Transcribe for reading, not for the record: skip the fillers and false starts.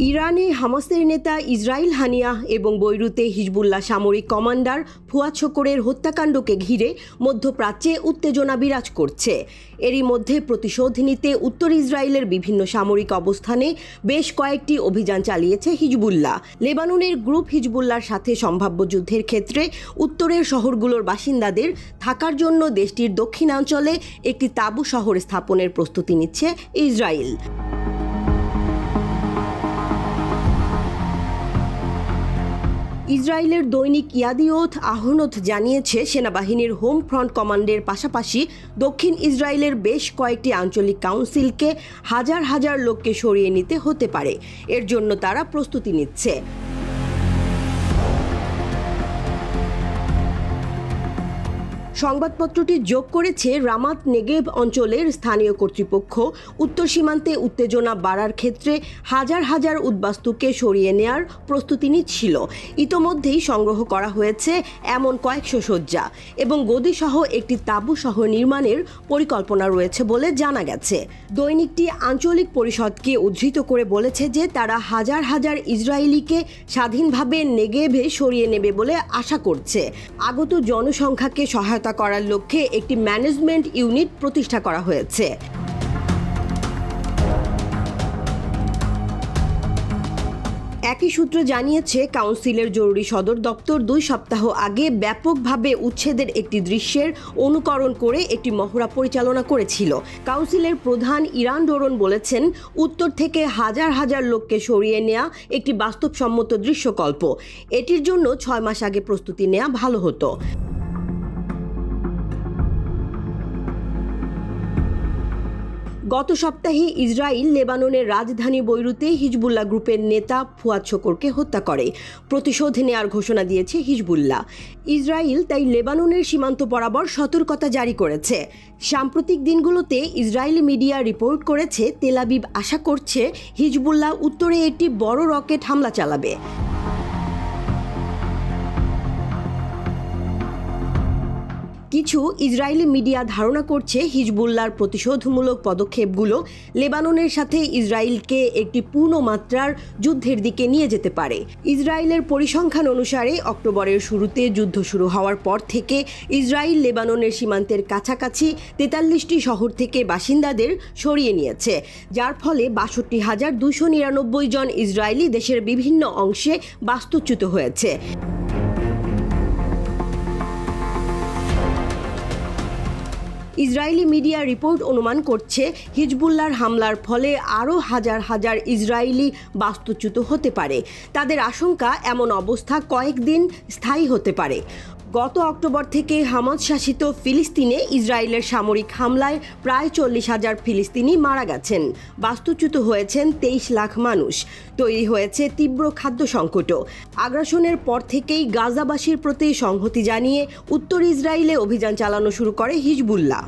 ইরানে হামাসের নেতা ইসরাইল হানিয়াহ এবং বৈরুতে হিজবুল্লাহ সামরিক কমান্ডার ফুয়াদ শকরের হত্যাকাণ্ডকে ঘিরে মধ্যপ্রাচ্যে উত্তেজনা বিরাজ করছে। এরই মধ্যে প্রতিশোধ নিতে উত্তর ইসরায়েলের বিভিন্ন সামরিক অবস্থানে বেশ কয়েকটি অভিযান চালিয়েছে হিজবুল্লাহ। লেবাননের গ্রুপ হিজবুল্লাহর সাথে সম্ভাব্য যুদ্ধের ক্ষেত্রে উত্তরের শহরগুলোর বাসিন্দাদের থাকার জন্য দেশটির দক্ষিণাঞ্চলে একটি তাঁবু শহর স্থাপনের প্রস্তুতি নিচ্ছে ইসরায়েল। ইসরায়েলের দৈনিক ইয়াদিওথ আহরনোথ জানিয়েছে, সেনাবাহিনীর হোম ফ্রন্ট কমান্ডের পাশাপাশি দক্ষিণ ইসরায়েলের বেশ কয়েকটি আঞ্চলিক কাউন্সিলকে হাজার হাজার লোককে সরিয়ে নিতে হতে পারে। এর জন্য তারা প্রস্তুতি নিচ্ছে। সংবাদপত্রটি যোগ করেছে, রামাত নেগেভ অঞ্চলের স্থানীয় কর্তৃপক্ষ উত্তর সীমান্তে উত্তেজনা বাড়ার ক্ষেত্রে হাজার হাজার উদ্বাস্তুকে সরিয়ে নেয়ার প্রস্তুতি নিচ্ছিল। ইতোমধ্যেই সংগ্রহ করা হয়েছে এমন কয়েকশো শয্যা এবং গদিসহ একটি তাঁবু শহর নির্মাণের পরিকল্পনা রয়েছে বলে জানা গেছে। দৈনিকটি আঞ্চলিক পরিষদকে উদ্ধৃত করে বলেছে যে তারা হাজার হাজার ইসরায়েলিকে স্বাধীনভাবে নেগেভে সরিয়ে নেবে বলে আশা করছে। আগত জনসংখ্যাকে সহায়তা করার লক্ষ্যে একটি ম্যানেজমেন্ট ইউনিট প্রতিষ্ঠা করা হয়েছে। একই সূত্র জানিয়েছে, কাউন্সিলের জরুরি সদর দপ্তর 2 সপ্তাহ আগে ব্যাপকভাবে উচ্ছেদের একটি দৃশ্যের অনুকরণ করে একটি মহড়া পরিচালনা করেছিল। কাউন্সিলের প্রধান ইরান ডোরন বলেছেন, উত্তর থেকে হাজার হাজার লোককে সরিয়ে নেওয়া একটি বাস্তবসম্মত দৃশ্যকল্প। এটির জন্য 6 মাস আগে প্রস্তুতি নেওয়া ভালো হতো। গত সপ্তাহে ইসরায়েল লেবাননের রাজধানী বৈরুতে হিজবুল্লাহ গ্রুপের নেতা ফুয়াদ শকরকে হত্যা করে প্রতিশোধ নেওয়ার ঘোষণা দিয়েছে হিজবুল্লাহ। ইসরায়েল তাই লেবাননের সীমান্ত বরাবর সতর্কতা জারি করেছে। সাম্প্রতিক দিনগুলোতে ইসরায়েলি মিডিয়া রিপোর্ট করেছে, তেল আবিব আশা করছে হিজবুল্লাহ উত্তরে একটি বড় রকেট হামলা চালাবে। কিছু ইসরায়েলি মিডিয়া ধারণা করছে, হিজবুল্লাহর প্রতিশোধমূলক পদক্ষেপগুলো লেবাননের সাথে ইসরায়েলকে একটি পূর্ণমাত্রার যুদ্ধের দিকে নিয়ে যেতে পারে। ইসরায়েলের পরিসংখ্যান অনুসারে অক্টোবরের শুরুতে যুদ্ধ শুরু হওয়ার পর থেকে ইসরায়েল লেবাননের সীমান্তের কাছাকাছি 43টি শহর থেকে বাসিন্দাদের সরিয়ে নিয়েছে, যার ফলে 62,299 জন ইসরায়েলি দেশের বিভিন্ন অংশে বাস্তুচ্যুত হয়েছে। ইসরায়েলি মিডিয়া রিপোর্ট অনুমান করছে, হিজবুল্লাহর হামলার ফলে আরও হাজার হাজার ইসরায়েলি বাস্তুচ্যুত হতে পারে। তাদের আশঙ্কা, এমন অবস্থা কয়েকদিন স্থায়ী হতে পারে। গত অক্টোবর থেকে হামাস শাসিত ফিলিস্তিনে ইসরায়েলের সামরিক হামলায় প্রায় 40,000 ফিলিস্তিনি মারা গেছেন। বাস্তুচ্যুত হয়েছেন 23 লাখ মানুষ। তৈরি হয়েছে তীব্র খাদ্য সংকটও। আগ্রাসনের পর থেকেই গাজাবাসীর প্রতি সংহতি জানিয়ে উত্তর ইসরায়েলে অভিযান চালানো শুরু করে হিজবুল্লাহ।